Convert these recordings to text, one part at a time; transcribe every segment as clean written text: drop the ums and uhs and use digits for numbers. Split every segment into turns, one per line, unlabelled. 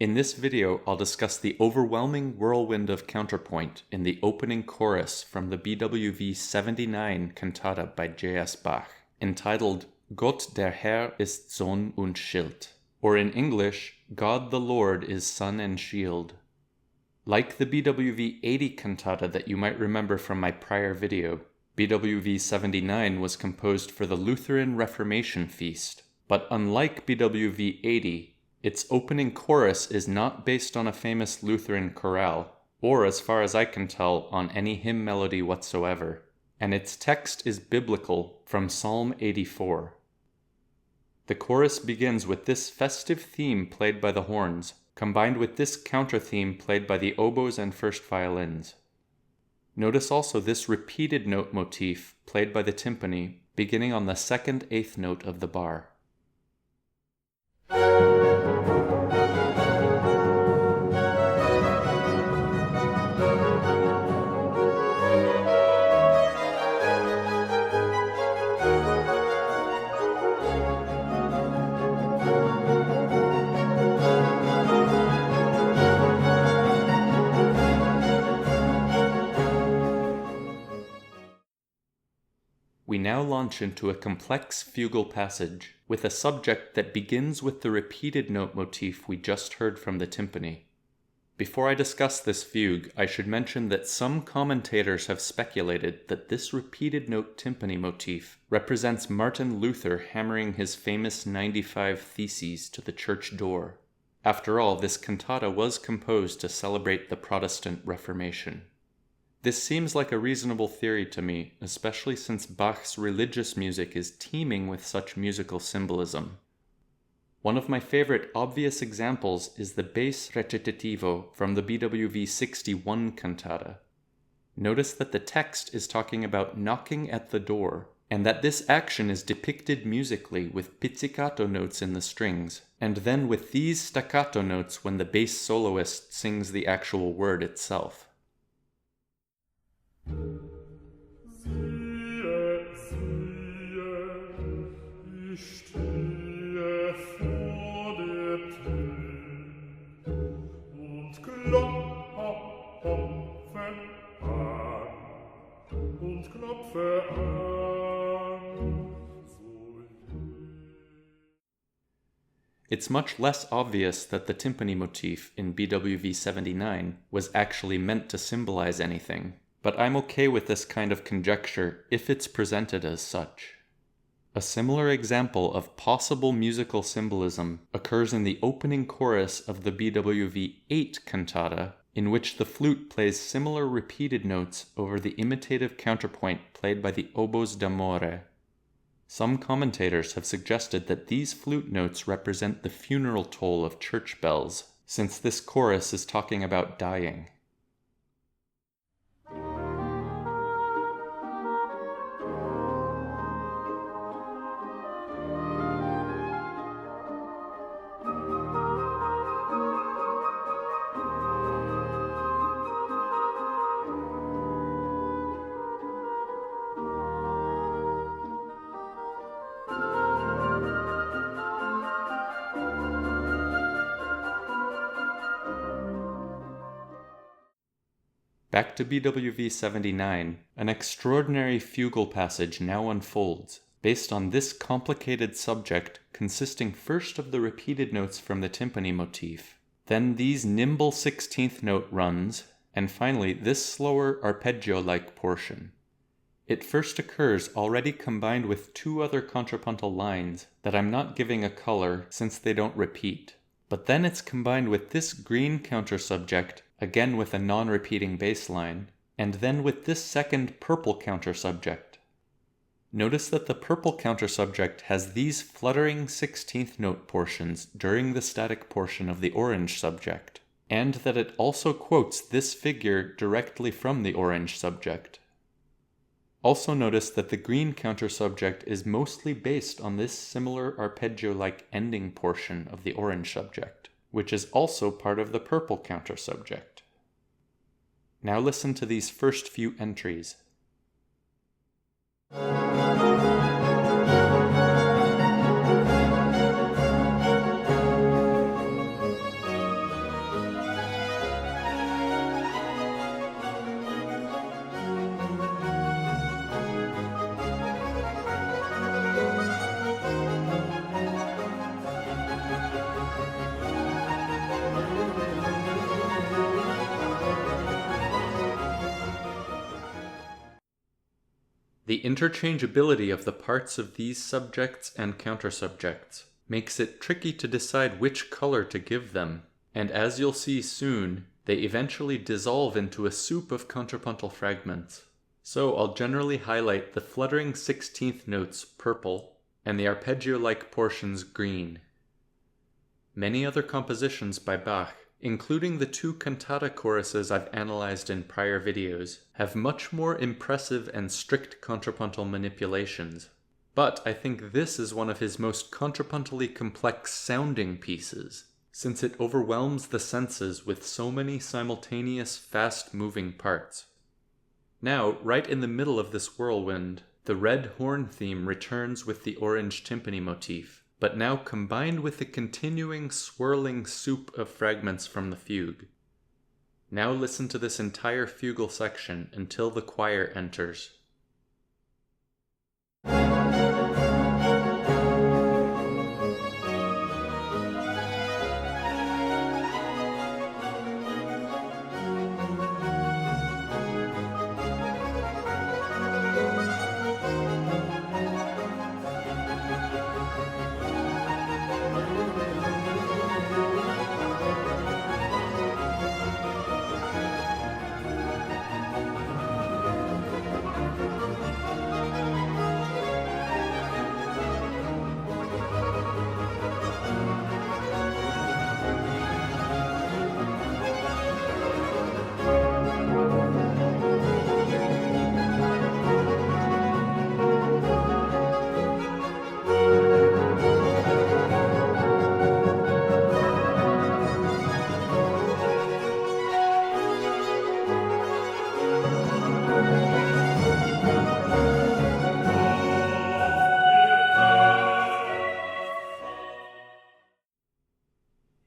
In this video, I'll discuss the overwhelming whirlwind of counterpoint in the opening chorus from the BWV 79 Cantata by J.S. Bach, entitled Gott der Herr ist Sonn und Schild, or in English, God the Lord is Sonn and Shield. Like the BWV 80 cantata that you might remember from my prior video, BWV 79 was composed for the Lutheran Reformation Feast, but unlike BWV 80, its opening chorus is not based on a famous Lutheran chorale, or as far as I can tell, on any hymn melody whatsoever, and its text is biblical from Psalm 84. The chorus begins with this festive theme played by the horns, combined with this counter theme played by the oboes and first violins. Notice also this repeated note motif played by the timpani, beginning on the second eighth note of the bar. We now launch into a complex fugal passage with a subject that begins with the repeated note motif we just heard from the timpani. Before I discuss this fugue, I should mention that some commentators have speculated that this repeated note timpani motif represents Martin Luther hammering his famous 95 Theses to the church door. After all, this cantata was composed to celebrate the Protestant Reformation. This seems like a reasonable theory to me, especially since Bach's religious music is teeming with such musical symbolism. One of my favorite obvious examples is the bass recitativo from the BWV 61 cantata. Notice that the text is talking about knocking at the door, and that this action is depicted musically with pizzicato notes in the strings, and then with these staccato notes when the bass soloist sings the actual word itself. It's much less obvious that the timpani motif in BWV 79 was actually meant to symbolize anything, but I'm okay with this kind of conjecture if it's presented as such. A similar example of possible musical symbolism occurs in the opening chorus of the BWV 8 cantata, in which the flute plays similar repeated notes over the imitative counterpoint played by the oboes d'amore. Some commentators have suggested that these flute notes represent the funeral toll of church bells, since this chorus is talking about dying. Back to BWV 79, an extraordinary fugal passage now unfolds, based on this complicated subject consisting first of the repeated notes from the timpani motif, then these nimble 16th note runs, and finally this slower arpeggio-like portion. It first occurs already combined with two other contrapuntal lines that I'm not giving a color since they don't repeat, but then it's combined with this green countersubject, again with a non-repeating bass line, and then with this second purple countersubject. Notice that the purple countersubject has these fluttering 16th note portions during the static portion of the orange subject, and that it also quotes this figure directly from the orange subject. Also notice that the green countersubject is mostly based on this similar arpeggio-like ending portion of the orange subject, which is also part of the purple countersubject. Now listen to these first few entries. The interchangeability of the parts of these subjects and countersubjects makes it tricky to decide which color to give them, and as you'll see soon, they eventually dissolve into a soup of contrapuntal fragments. So I'll generally highlight the fluttering 16th notes purple and the arpeggio-like portions green. Many other compositions by Bach, including the 2 cantata choruses I've analyzed in prior videos, have much more impressive and strict contrapuntal manipulations. But I think this is one of his most contrapuntally complex sounding pieces, since it overwhelms the senses with so many simultaneous, fast-moving parts. Now, right in the middle of this whirlwind, the red horn theme returns with the orange timpani motif, but now combined with the continuing swirling soup of fragments from the fugue. Now listen to this entire fugal section until the choir enters.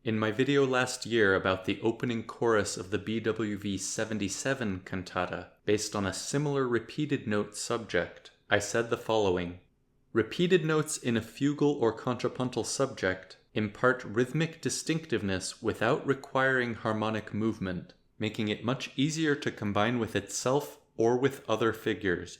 In my video last year about the opening chorus of the BWV 77 cantata, based on a similar repeated note subject, I said the following: repeated notes in a fugal or contrapuntal subject impart rhythmic distinctiveness without requiring harmonic movement, making it much easier to combine with itself or with other figures.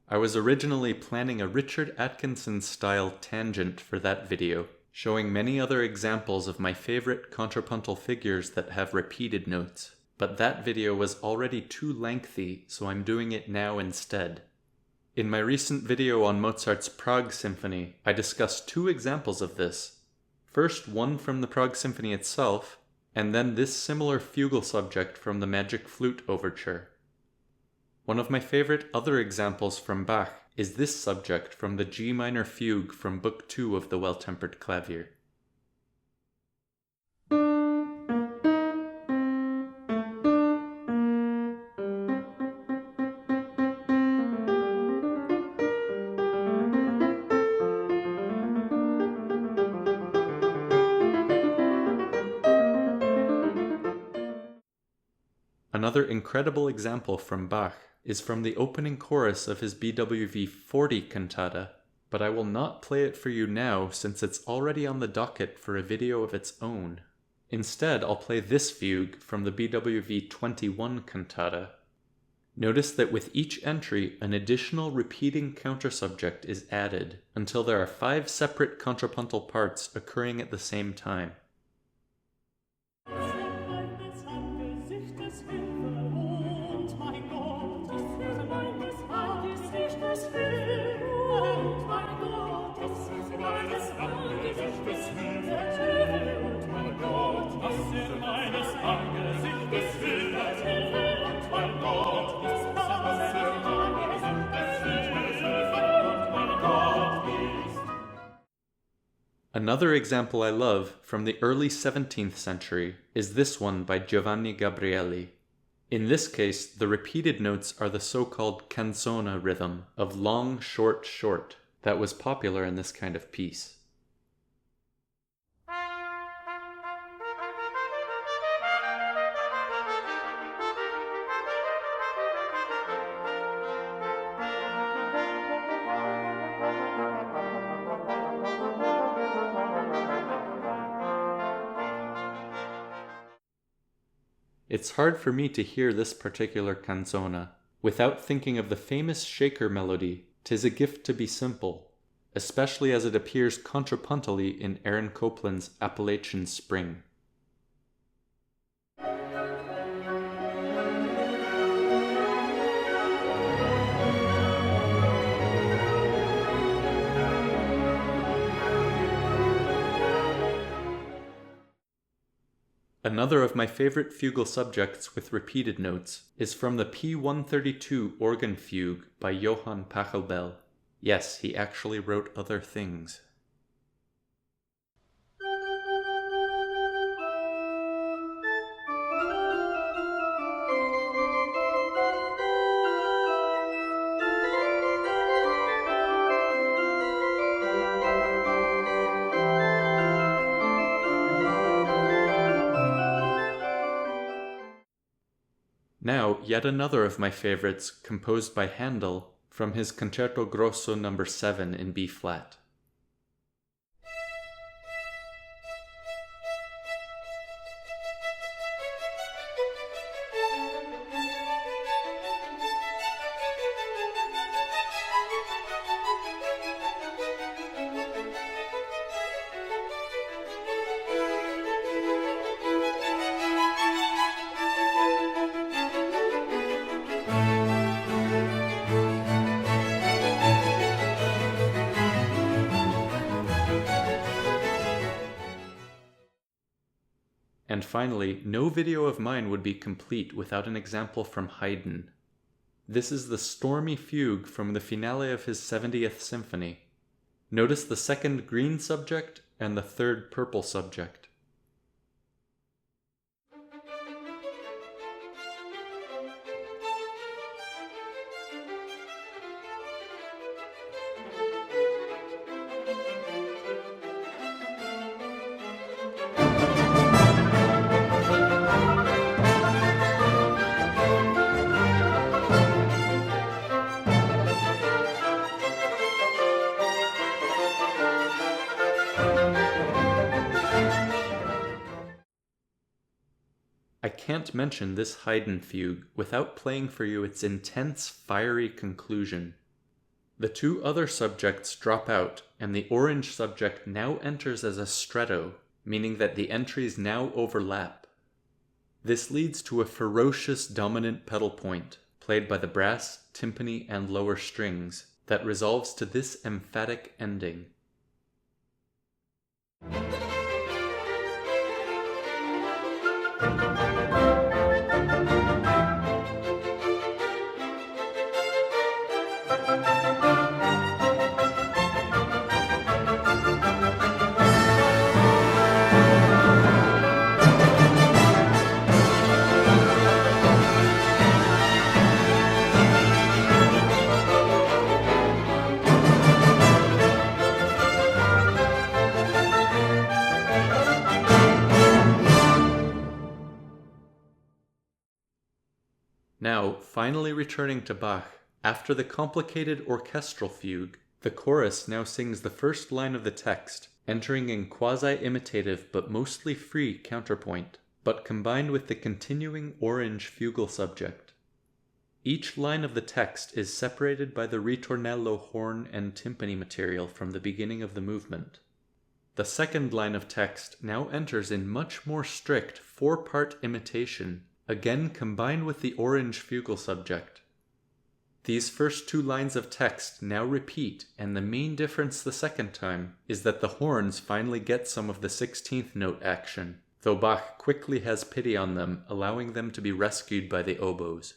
I was originally planning a Richard Atkinson style tangent for that video, showing many other examples of my favorite contrapuntal figures that have repeated notes, but that video was already too lengthy, so I'm doing it now instead. In my recent video on Mozart's Prague Symphony, I discussed 2 examples of this. First, one from the Prague Symphony itself, and then this similar fugal subject from the Magic Flute Overture. One of my favorite other examples from Bach is this subject from the G minor fugue from Book 2 of the Well-Tempered Clavier. Another incredible example from Bach is from the opening chorus of his BWV 40 cantata, but I will not play it for you now since it's already on the docket for a video of its own. Instead, I'll play this fugue from the BWV 21 cantata. Notice that with each entry, an additional repeating countersubject is added, until there are 5 separate contrapuntal parts occurring at the same time. Another example I love from the early 17th century is this one by Giovanni Gabrieli. In this case, the repeated notes are the so-called canzona rhythm of long, short, short that was popular in this kind of piece. It's hard for me to hear this particular canzona, without thinking of the famous shaker melody, "'Tis a gift to be simple," especially as it appears contrapuntally in Aaron Copland's Appalachian Spring. Another of my favorite fugal subjects with repeated notes is from the P-132 organ fugue by Johann Pachelbel. Yes, he actually wrote other things. Now, yet another of my favorites, composed by Händel, from his Concerto Grosso No.7 in B-flat. And finally, no video of mine would be complete without an example from Haydn. This is the stormy fugue from the finale of his 70th symphony. Notice the second green subject and the third purple subject. I can't mention this Haydn fugue without playing for you its intense, fiery conclusion. The two other subjects drop out, and the orange subject now enters as a stretto, meaning that the entries now overlap. This leads to a ferocious dominant pedal point, played by the brass, timpani, and lower strings, that resolves to this emphatic ending. Now, finally returning to Bach, after the complicated orchestral fugue, the chorus now sings the first line of the text, entering in quasi-imitative but mostly free counterpoint, but combined with the continuing orange fugal subject. Each line of the text is separated by the ritornello horn and timpani material from the beginning of the movement. The second line of text now enters in much more strict four-part imitation, again combined with the orange fugal subject. These first two lines of text now repeat, and the main difference the second time is that the horns finally get some of the 16th note action, though Bach quickly has pity on them, allowing them to be rescued by the oboes.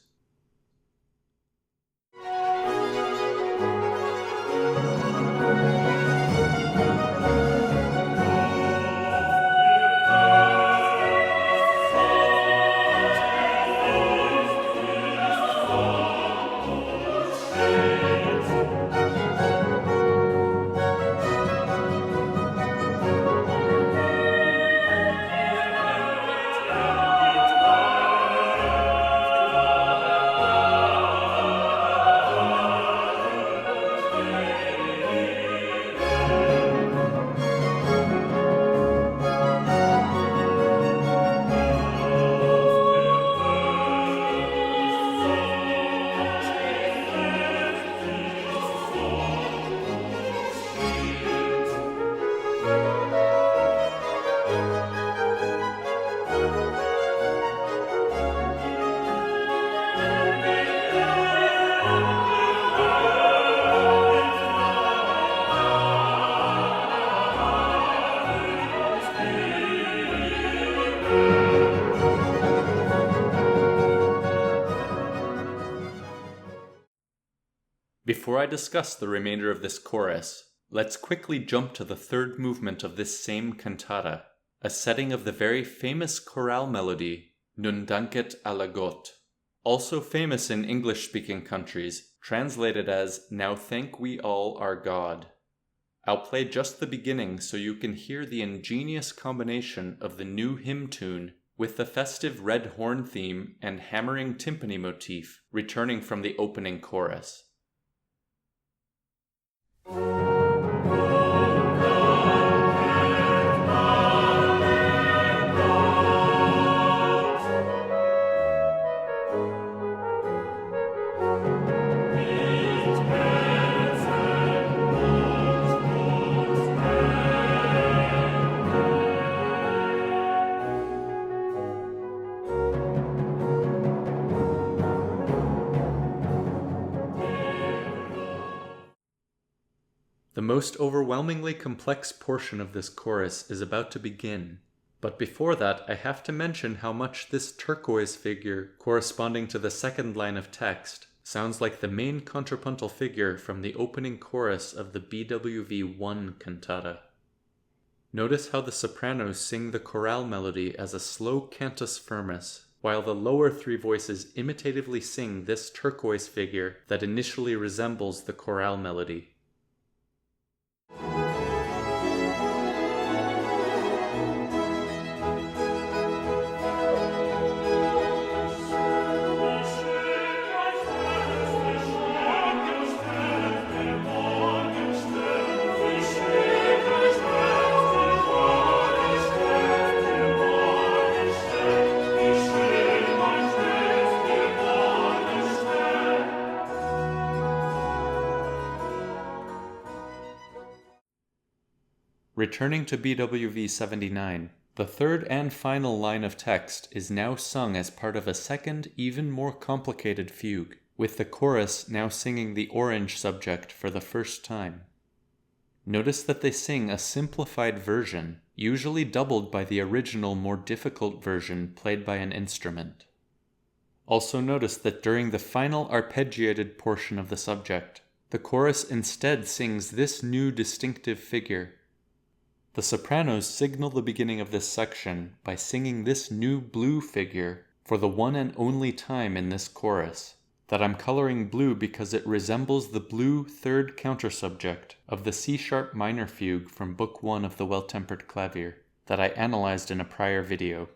before I discuss the remainder of this chorus, let's quickly jump to the third movement of this same cantata, a setting of the very famous chorale melody, Nun danket alle Gott, also famous in English-speaking countries, translated as Now Thank We All Our God. I'll play just the beginning so you can hear the ingenious combination of the new hymn tune with the festive red horn theme and hammering timpani motif returning from the opening chorus. The most overwhelmingly complex portion of this chorus is about to begin, but before that I have to mention how much this turquoise figure corresponding to the second line of text sounds like the main contrapuntal figure from the opening chorus of the BWV 1 cantata. Notice how the sopranos sing the chorale melody as a slow cantus firmus, while the lower three voices imitatively sing this turquoise figure that initially resembles the chorale melody. Returning to BWV 79, the third and final line of text is now sung as part of a second, even more complicated fugue, with the chorus now singing the orange subject for the first time. Notice that they sing a simplified version, usually doubled by the original more difficult version played by an instrument. Also notice that during the final arpeggiated portion of the subject, the chorus instead sings this new distinctive figure. The sopranos signal the beginning of this section by singing this new blue figure for the one and only time in this chorus, that I'm coloring blue because it resembles the blue third countersubject of the C-sharp minor fugue from Book 1 of the Well-Tempered Clavier that I analyzed in a prior video.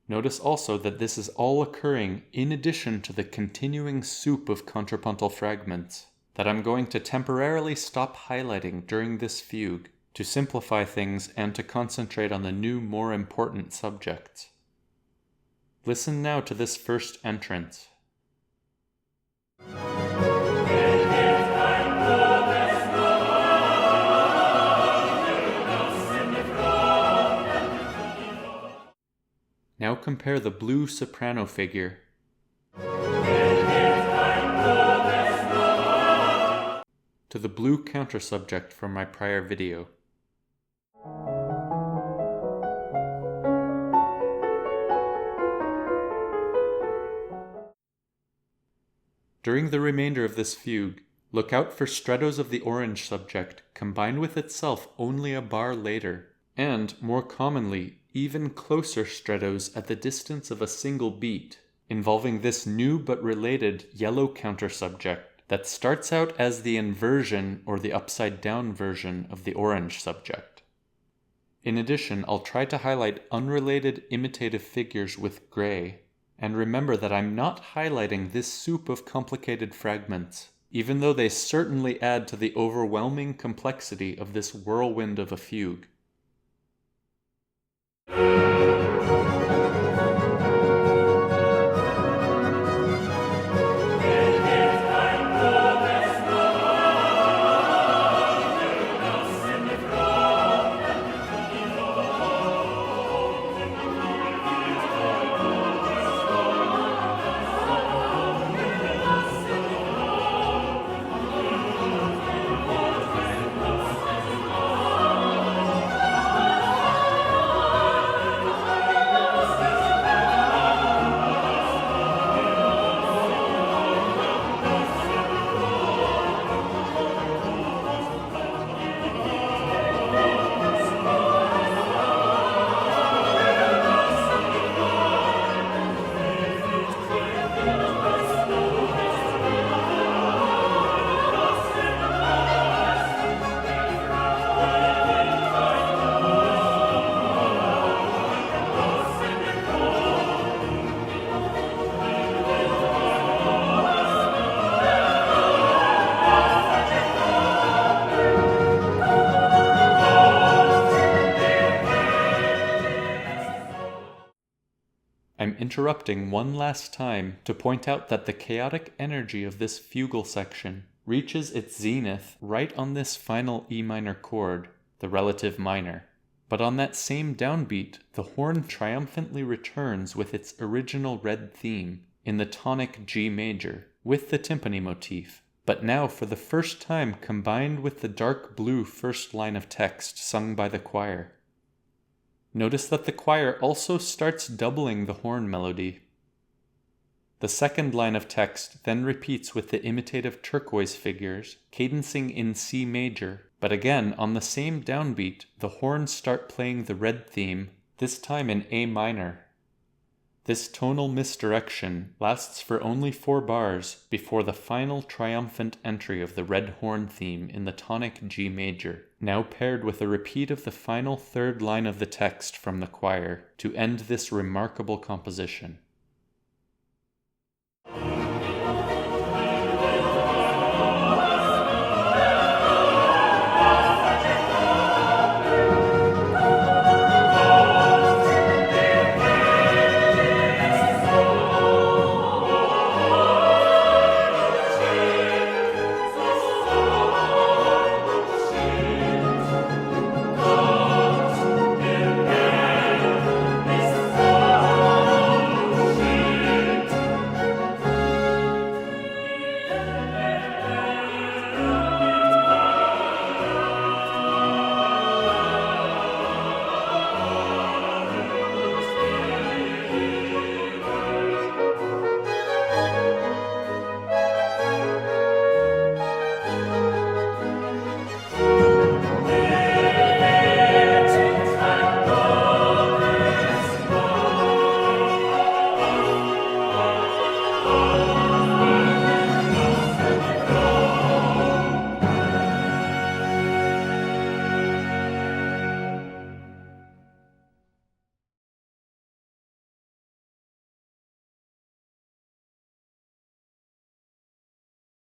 Notice also that this is all occurring in addition to the continuing soup of contrapuntal fragments that I'm going to temporarily stop highlighting during this fugue to simplify things and to concentrate on the new, more important subjects. Listen now to this first entrance. Now compare the blue soprano figure to the blue countersubject from my prior video. During the remainder of this fugue, look out for strettos of the orange subject combined with itself only a bar later, and, more commonly, even closer strettos at the distance of a single beat, involving this new but related yellow countersubject that starts out as the inversion or the upside-down version of the orange subject. In addition, I'll try to highlight unrelated imitative figures with gray, and remember that I'm not highlighting this soup of complicated fragments, even though they certainly add to the overwhelming complexity of this whirlwind of a fugue. I'm interrupting one last time to point out that the chaotic energy of this fugal section reaches its zenith right on this final E minor chord, the relative minor. But on that same downbeat, the horn triumphantly returns with its original red theme in the tonic G major, with the timpani motif, but now for the first time combined with the dark blue first line of text sung by the choir. Notice that the choir also starts doubling the horn melody. The second line of text then repeats with the imitative turquoise figures, cadencing in C major, but again on the same downbeat, the horns start playing the red theme, this time in A minor. This tonal misdirection lasts for only 4 bars before the final triumphant entry of the red horn theme in the tonic G major, now paired with a repeat of the final third line of the text from the choir to end this remarkable composition.